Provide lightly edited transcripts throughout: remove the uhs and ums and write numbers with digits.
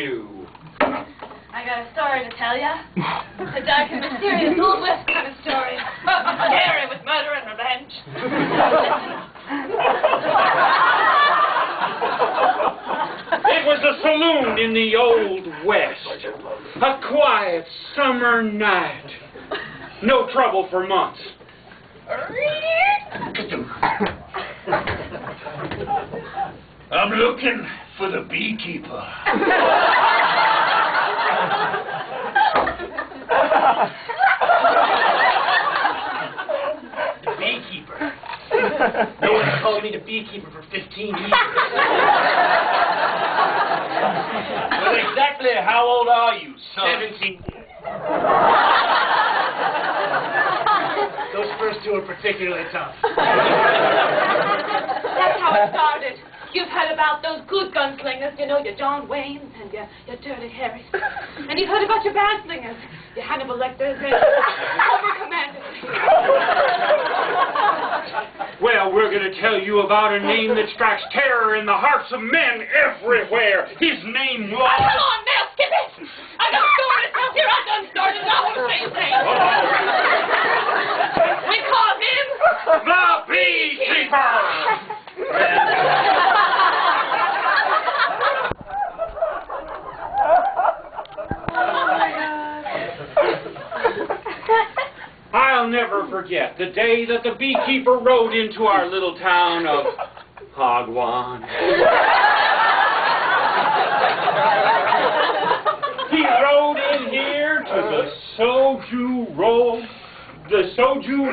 you? I got a story to tell ya. A dark and mysterious Old West kind of story. Scary with murder and revenge. It was a saloon in the Old West. A quiet summer night. No trouble for months. I'm looking for the beekeeper. The beekeeper? No one's called me the beekeeper for 15 years. Well, exactly how old are you, son? 17. Those first two are particularly tough. That's how it started. You've heard about those good gunslingers, you know, your John Waynes and your Dirty Harrys. And you've heard about your bad slingers, your Hannibal Lecters and Overcommanders. Well, we're going to tell you about a name that strikes terror in the hearts of men everywhere. His name was... Oh, come on, now, skip it! I got a story to tell here. I done started it. I want to say his name. We call him... The Beekeeper! I'll never forget the day that the beekeeper rode into our little town of Hagwan. He rode in here to the Soju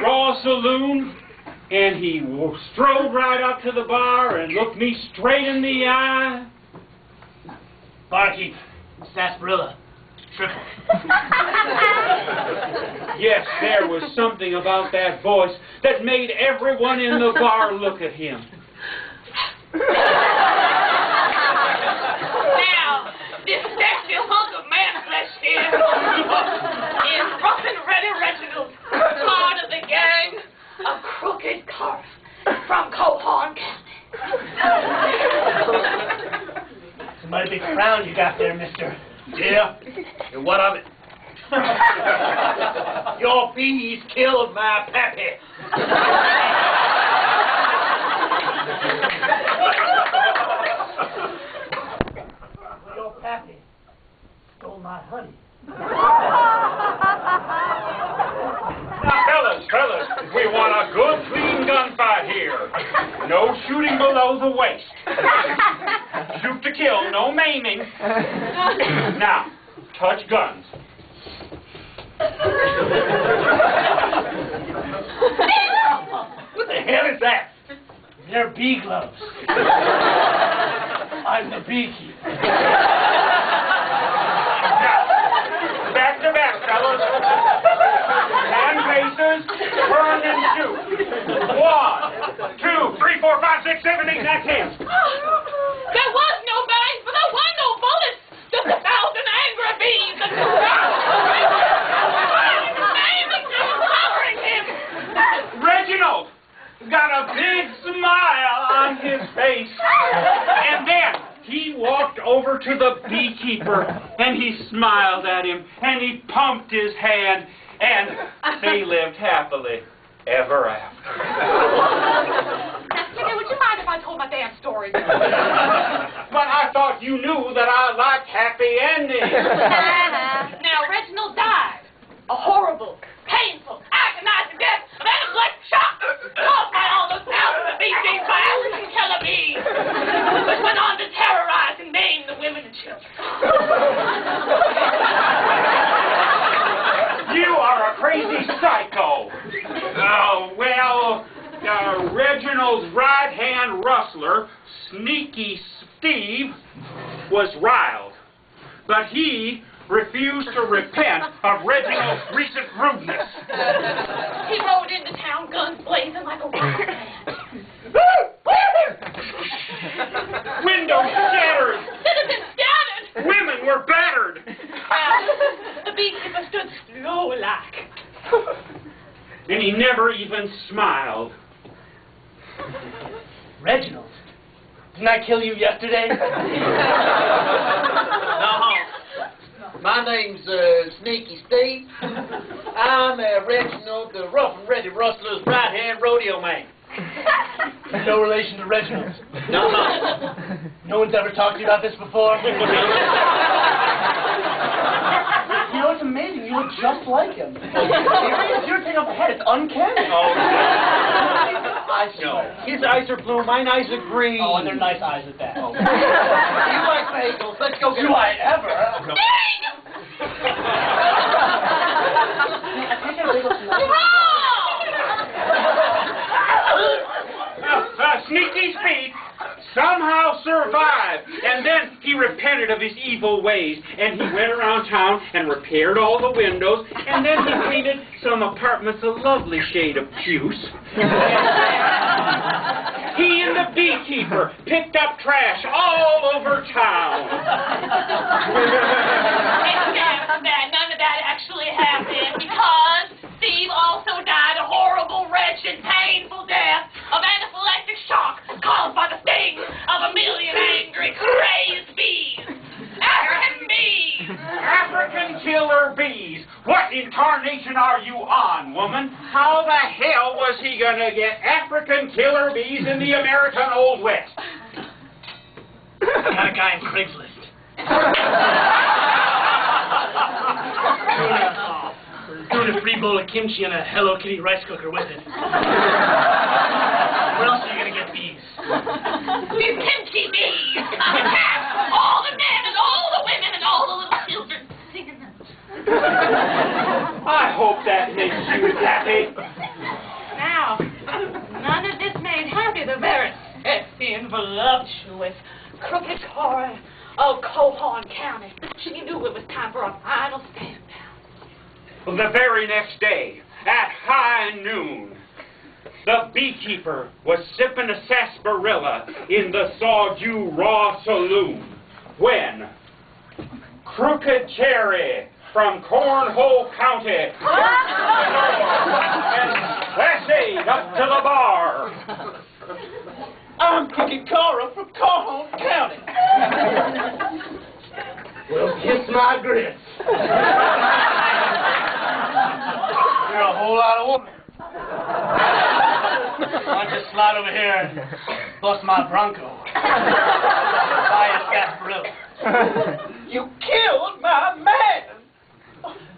Raw Saloon, and he strode right up to the bar and looked me straight in the eye. Barkeep, sarsaparilla, triple. Yes, there was something about that voice that made everyone in the bar look at him. Now, this sexy hunk of man-flesh here is rough and ready Reginald, part of the gang of Crooked Cars from Cohorn County. It's a mighty big frown you got there, mister. Yeah? And what of it? Your bees killed my pappy. Your pappy stole my honey. Now, fellas, we want a good, clean gunfight here. No shooting below the waist. Shoot to kill, no maiming. Now, touch guns. What the hell is that? They're bee gloves. I'm the beekeeper. Back to back, fellas. Hand faces, turn and shoot. 1, 2, 3, 4, 5, 6, 7, 8, 9, 10. There was no bangs, but there were no bullets. Just 1,000 angry bees that covering him. Reginald got a big smile on his face. And then he walked over to the beekeeper and he smiled at him and he pumped his hand and they lived happily ever after. Now, Skinner, would you mind if I told my damn story? But I thought you knew that I liked happy endings. Now, Reginald died. A horrible, painful, agonizing death of anaphylactic shock caused by all those thousands of bee stings by African killer bees, which went on to terrorize and maim the women and children. You are a crazy psycho. Reginald's right-hand rustler, Sneaky Steve, was riled. But he refused to repent of Reginald's recent rudeness. He rode into town, guns blazing like a wild man. Windows shattered. Citizens scattered. Women were battered. The beekeeper stood slow-like. And he never even smiled. Reginald, didn't I kill you yesterday? No, My name's Sneaky Steve. I'm Reginald, the rough and ready rustler's right-hand rodeo man. No relation to Reginald. No. No one's ever talked to you about this before? You know, it's amazing. You look just like him. Serious? You're taking off the head. It's uncanny. Oh, I no. His eyes are blue, mine eyes are green. Oh, and they're nice eyes at that. Oh. You like bagels? Let's go get Do I ever? No. Sneaky Pete somehow survived, and then he repented of his evil ways, and he went around town and repaired all the windows, and then he painted some apartments a lovely shade of puce. He and the beekeeper picked up trash all over town. Except that none of that actually happened because Steve also died a horrible, wretched, painful death of anaphylactic shock caused by the sting of a million angry, crazed bees. African bees! African killer bees. What incarnation are you on, woman? How the hell was he gonna get African killer bees in the American Old West? Got a guy in Craigslist. Doing a free bowl of kimchi and a Hello Kitty rice cooker with it. Where else are you gonna get bees? These kimchi bees attack all the men and all the women and all the little children singing them. I hope that makes you happy. Now, none of this made happy the very sexy and voluptuous crooked Tory of Cohorn County. She knew it was time for a final stand down. The very next day, at high noon, the beekeeper was sipping a sarsaparilla in the Sawju Raw Saloon when Crooked Cherry from Cornhole County and essayed up to the bar. I'm Crooked Cora from Calhoun County. Well, kiss my grits. You're a whole lot of woman. Why don't you slide over here and bust my Bronco? Buy a sarsaparilla. You killed my man.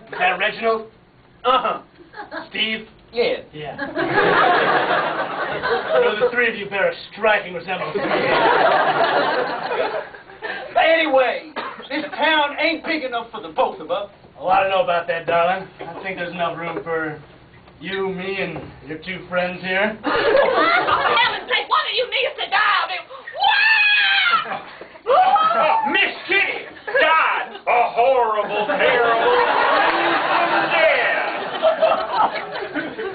Is that Reginald? Uh-huh. Steve? Yeah. Yeah. You know, the three of you bear a striking resemblance to me. Anyway, this town ain't big enough for the both of us. Oh, I don't know about that, darling. I think there's enough room for you, me, and your two friends here. For heaven's sake, one of you needs to die. I mean, Oh, Miss Kitty died a horrible, terrible, death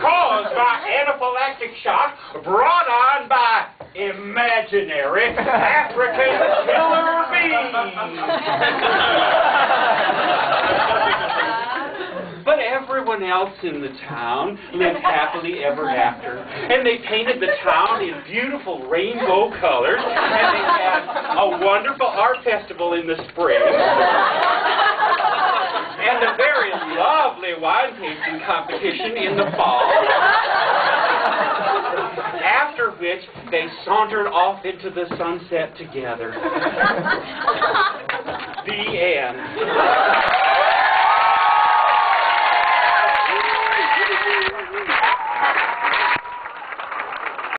caused by anaphylactic shock brought on by imaginary African killer bees. But everyone else in the town lived happily ever after, and they painted the town in beautiful rainbow colors, and they had a wonderful art festival in the spring, and a very lovely wine tasting competition in the fall, after which they sauntered off into the sunset together.